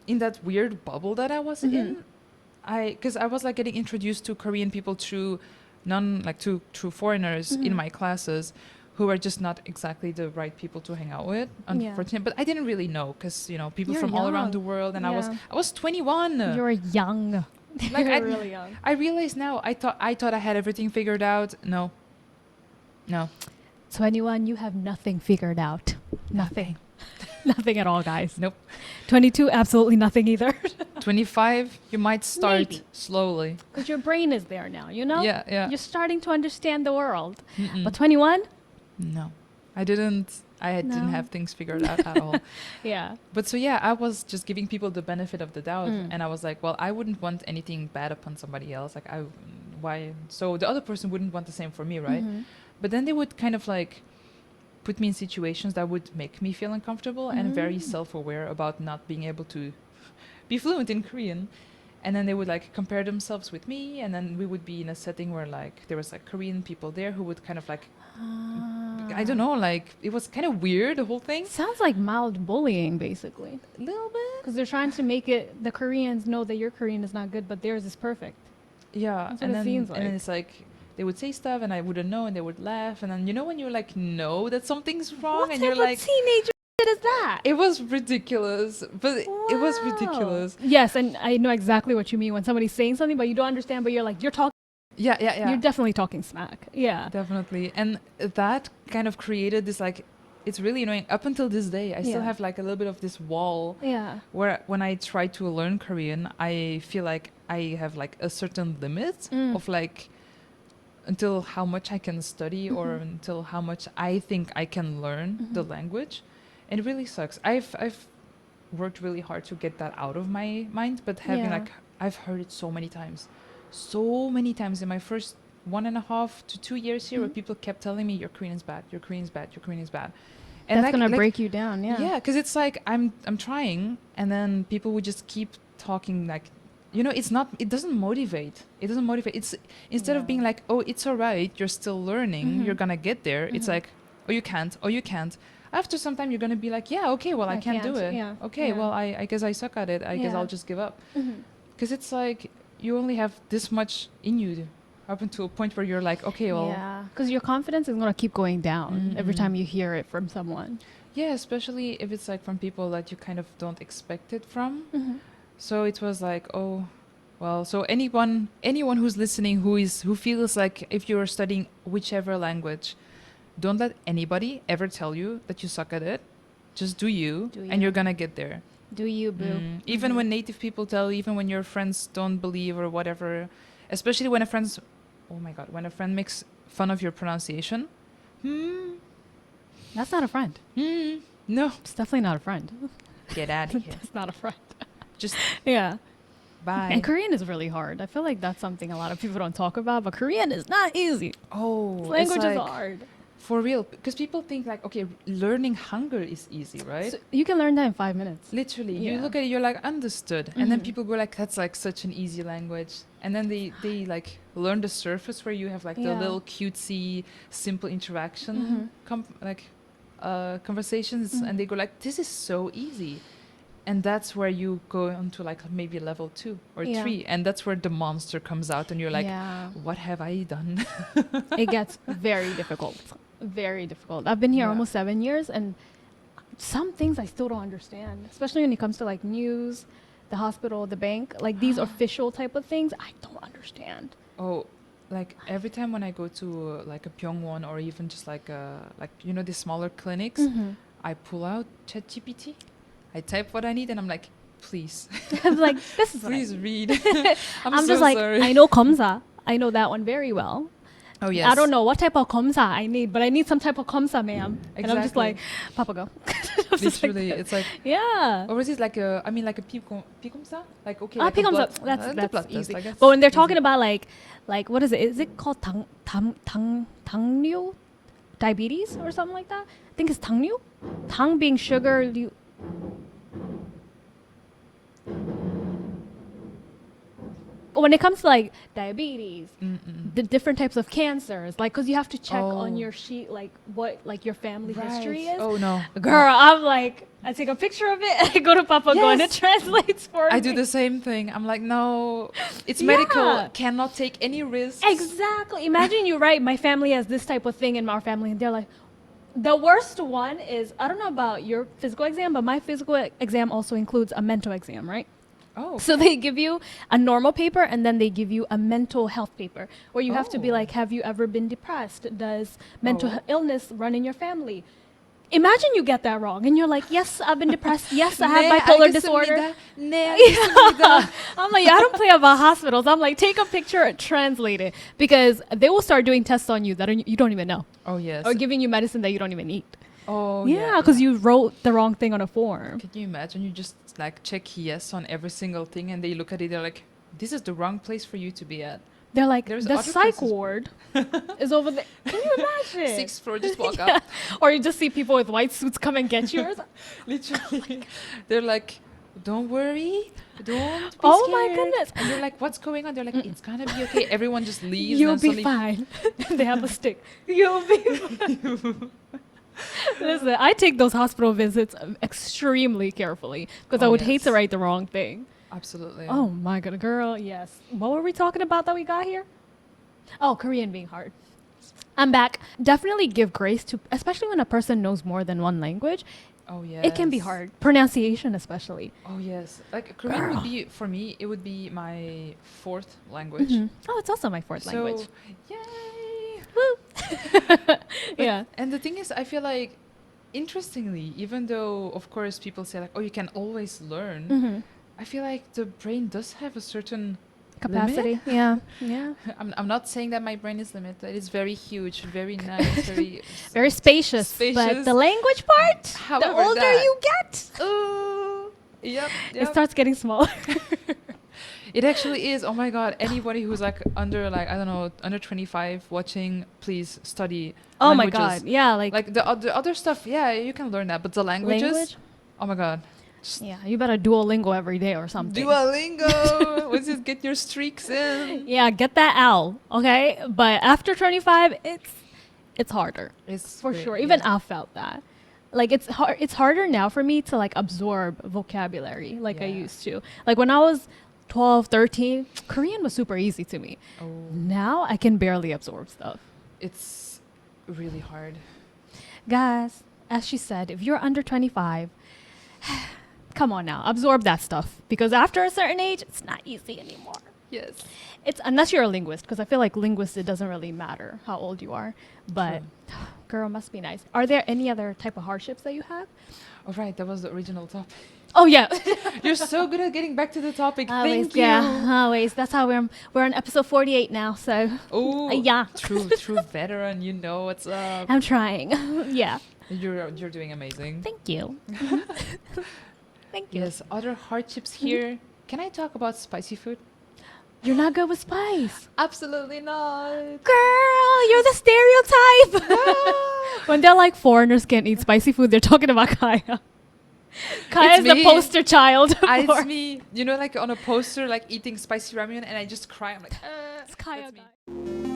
in that weird bubble that I was in, because I was like getting introduced to Korean people through through foreigners in my classes who are just not exactly the right people to hang out with, unfortunately. But I didn't really know because people You're from all around the young. world, and Yeah. I was 21. You're young. Like You're really young. I realize now. I thought I had everything figured out. No, no, 21, you have nothing figured out. Nothing. Nothing at all, guys. nope. 22, absolutely nothing either. 25, you might start Maybe. slowly. Because your brain is there now, you know? Yeah, yeah. You're starting to understand the world. Mm-mm. But 21? No, I didn't. Didn't No. have things figured out at all. Yeah. But so yeah, I was just giving people the benefit of the doubt, Mm. and I was like, well, I wouldn't want anything bad upon somebody else. Like why? So the other person wouldn't want the same for me, right? Mhm. But then they would kind of like put me in situations that would make me feel uncomfortable and very self-aware about not being able to be fluent in Korean. And then they would like compare themselves with me, and then we would be in a setting where like there was like Korean people there who would kind of like I don't know, like it was kind of weird, the whole thing. Sounds like mild bullying, basically. A little bit. Because they're trying to make it, the Koreans know that your Korean is not good, but theirs is perfect. Yeah, That's what and it then seems and then like. it's like they would say stuff and I wouldn't know, and they would laugh, and then when you're like know that something's wrong, What and type you're of like teenager shit is that? it was ridiculous, but it was Wow. ridiculous. Yes, and I know exactly what you mean when somebody's saying something, but you don't understand, but you're like, you're talking, Yeah, yeah, yeah. you're definitely talking smack. Yeah. Definitely. And that kind of created this like it's really annoying. Up until this day, I still Yeah. have like a little bit of this wall Yeah. where when I try to learn Korean, I feel like I have like a certain limit Mm. of like until how much I can study or until how much I think I can learn the language. And it really sucks. I've worked really hard to get that out of my mind, but having Yeah. like I've heard it so many times. So many times in my first 1.5 to 2 years here where people kept telling me your Korean is bad, your Korean is bad, your Korean is bad. That's like- gonna like- break you down. Yeah. yeah, because it's like I'm trying, and then people would just keep talking like, it's not. It doesn't motivate. It doesn't motivate. It's instead of Yeah. being like, oh, it's alright, you're still learning, you're gonna get there. It's like, oh, you can't, oh, you can't. After some time, you're gonna be like, yeah, okay, well, I can't do it. Yeah. Okay, Yeah. well, I guess I suck at it. I guess Yeah. I'll just give up. Mhm. Because it's like you only have this much in you up until a point where you're like, okay, well, Yeah. Because your confidence is gonna keep going down every time you hear it from someone. yeah, especially if it's like from people that you kind of don't expect it from. Mm-hmm. So it was like, oh, well, so anyone who's listening who feels like if you're studying whichever language, don't let anybody ever tell you that you suck at it. Just do you, Do you. and you're gonna get there. Do you, boo? Even Mhm. when native people tell, even when your friends don't believe or whatever, especially when when a friend makes fun of your pronunciation. That's not a friend. No, It's definitely not a friend. get out of here. It's not a friend. Just Yeah. bye. And Korean is really hard. I feel like that's something a lot of people don't talk about, but Korean is not easy. Oh, This language it's is like, hard. for real, because people think like, okay, learning Hangul is easy, right? So you can learn that in 5 minutes. Literally, you Yeah. look at it, you're like understood, and then Mhm. people go like, that's like such an easy language, and then they like learn the surface where you have like the Yeah. little cutesy, simple interaction, Mhm. conversations, and they go like, this is so easy. And that's where you go onto like maybe level 2 or Yeah. 3, and that's where the monster comes out, and you're like, yeah. what have I done? It gets very difficult. Very difficult. I've been here Yeah. almost 7 years, and some things I still don't understand, especially when it comes to like news, the hospital, the bank, like these official type of things. I don't understand. Oh, like every time when I go to like a Pyongwon or even just like the smaller clinics, I pull out ChatGPT. I type what I need, and I'm like, please, I'm like, this is what I please need. read. I'm so just like, sorry. I know 검사. I know that one very well. Oh yes. I don't know what type of 검사 I need, but I need some type of 검사, ma'am. And I'm just Exactly. like, Papa, go. I'm just like, Literally, it's like, yeah. or is it like like a pikomsa? Like okay. Ah, like a pick blood- up. the That's blood test, easy. I guess. But when they're Easy. talking about like what is it? Is it called 당뇨? Diabetes or something like that? I think it's 당뇨. 당 being sugar. when it comes to like diabetes, Mm-mm. the different types of cancers, like because you have to check on Oh. your sheet like what like your family history is. Oh no, Girl, I'm like, I take a picture of it, I go to Papa Go and it Yes. translates for me. I do the same thing. I'm like, no, it's Yeah. medical. Cannot take any risks. Exactly. Imagine you write, my family has this type of thing in our family, and they're like, the worst one is, I don't know about your physical exam, but my physical exam also includes a mental exam, right? Oh, So they give you a normal paper and then they give you a mental health paper where you have to be Oh. like, have you ever been depressed? Does mental Oh. illness run in your family? Imagine you get that wrong and you're like, yes, I've been depressed. Yes, I have 네, bipolar disorder. 알겠습니다. 네, 알겠습니다. I'm like, I don't play about hospitals. I'm like, take a picture and translate it because they will start doing tests on you that you don't even know Oh yes. or giving you medicine that you don't even need. Oh Yeah, because you wrote the wrong thing on a form. Can you imagine? You just like check yes on every single thing, and they look at it. They're like, "This is the wrong place for you to be at." They're like, There's the other psych places- ward is over there. Can you imagine? Sixth floor, just walk Yeah. up. Or you just see people with white suits come and get you. Or something. Literally, they're like, "Don't worry, don't be Oh my scared." goodness. And you're like, "What's going on?" They're like, "It's gonna be okay." Everyone just leaves. You'll and be then suddenly- fine. They have a stick. You'll be fine. Listen, I take those hospital visits extremely carefully because I Oh, would hate to yes. write the wrong thing. Absolutely. Oh my god, girl, yes. What were we talking about that we got here? Oh, Korean being hard. I'm back. Definitely give grace to, especially when a person knows more than one language. Oh yes. It can be hard. Pronunciation, especially. Oh yes. Like Korean would be for me. It would be my fourth language. Mhm. Oh, it's also my fourth So, language. yay! Woo. Yeah. And the thing is, I feel like, interestingly, even though of course people say like, "Oh, you can always learn," Hmm. I feel like the brain does have a certain Capacity. Yeah. Yeah. I'm not saying that my brain is limited. It's very huge, very nice, very. Very spacious. But Spacious. the language part, the However, older that- you get, Yep. it starts getting smaller. It actually is. Oh my god! Anybody who's like under like I don't know under 25 watching, please study. Oh my languages. god. Yeah. Like Like the other stuff, yeah, you can learn that, but the languages. language. Oh my god. Yeah. You better Duolingo every day or something. Duolingo. Let's just get your streaks in. Yeah. Get that L. Okay. But after 25, it's harder. It's For great, sure. Even yeah. I felt that. Like it's hard. It's harder now for me to like absorb vocabulary like I Yeah. used to. Like when I was 12, 13, Korean was super easy to me. Oh, Now I can barely absorb stuff. it's really hard. Guys, as she said, if you're under 25, come on now, absorb that stuff because after a certain age, it's not easy anymore. Yes. It's unless you're a linguist, because I feel like linguist it doesn't really matter how old you are. But girl, must be nice. Are there any other type of hardships that you have? All right, that was the original topic. Oh yeah, You're so good at getting back to the topic. always. Thank you. Yeah, always. That's how we're on episode 48 now. So Oh, yeah. true veteran. You know what's up. I'm trying. Yeah. You're doing amazing. Thank you. Thank you. Yes. Other hardships here. Can I talk about spicy food? You're not good with spice. Absolutely not. Girl, you're the stereotype. When they're like foreigners can't eat spicy food, they're talking about Kaya. Kaya It's is the me. poster child. It's for- me. You know, like on a poster, like eating spicy ramen, and I just cry. I'm like, It's Kaya, that's me. guys.